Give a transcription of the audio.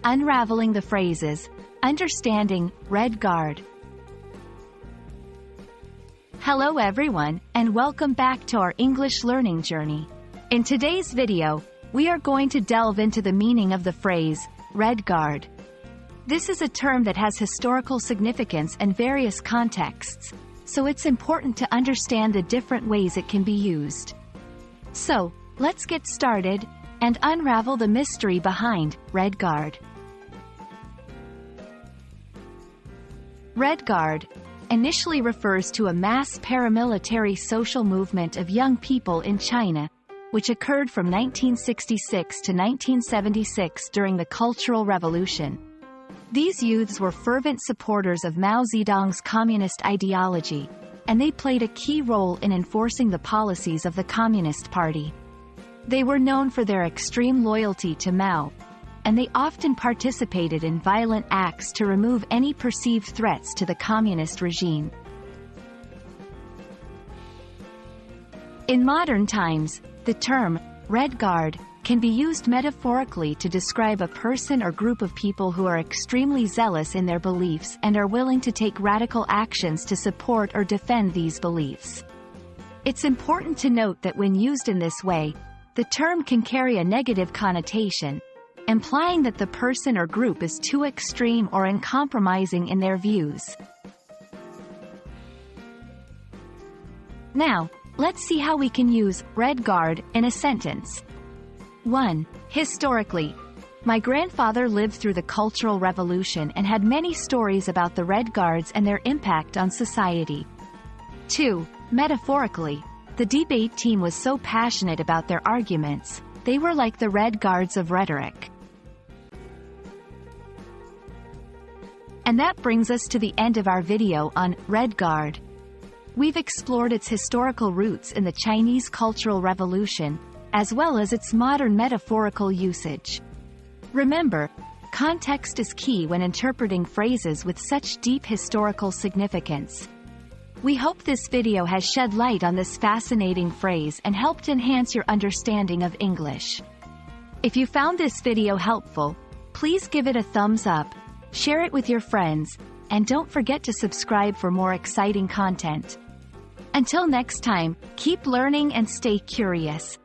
Unraveling the Phrases, Understanding Red Guard. Hello everyone, and welcome back to our English learning journey. In today's video, we are going to delve into the meaning of the phrase, Red Guard. This is a term that has historical significance and various contexts, so it's important to understand the different ways it can be used. So, let's get started and unravel the mystery behind Red Guard. Red Guard initially refers to a mass paramilitary social movement of young people in China, which occurred from 1966 to 1976 during the Cultural Revolution. These youths were fervent supporters of Mao Zedong's communist ideology, and they played a key role in enforcing the policies of the Communist Party. They were known for their extreme loyalty to Mao, and they often participated in violent acts to remove any perceived threats to the communist regime. In modern times, the term Red Guard can be used metaphorically to describe a person or group of people who are extremely zealous in their beliefs and are willing to take radical actions to support or defend these beliefs. It's important to note that when used in this way, the term can carry a negative connotation, implying that the person or group is too extreme or uncompromising in their views. Now, let's see how we can use Red Guard in a sentence. 1. Historically, my grandfather lived through the Cultural Revolution and had many stories about the Red Guards and their impact on society. 2. Metaphorically, the debate team was so passionate about their arguments, they were like the Red Guards of rhetoric. And that brings us to the end of our video on Red Guard. We've explored its historical roots in the Chinese Cultural Revolution, as well as its modern metaphorical usage. Remember, context is key when interpreting phrases with such deep historical significance. We hope this video has shed light on this fascinating phrase and helped enhance your understanding of English. If you found this video helpful, please give it a thumbs up, share it with your friends, and don't forget to subscribe for more exciting content. Until next time, keep learning and stay curious.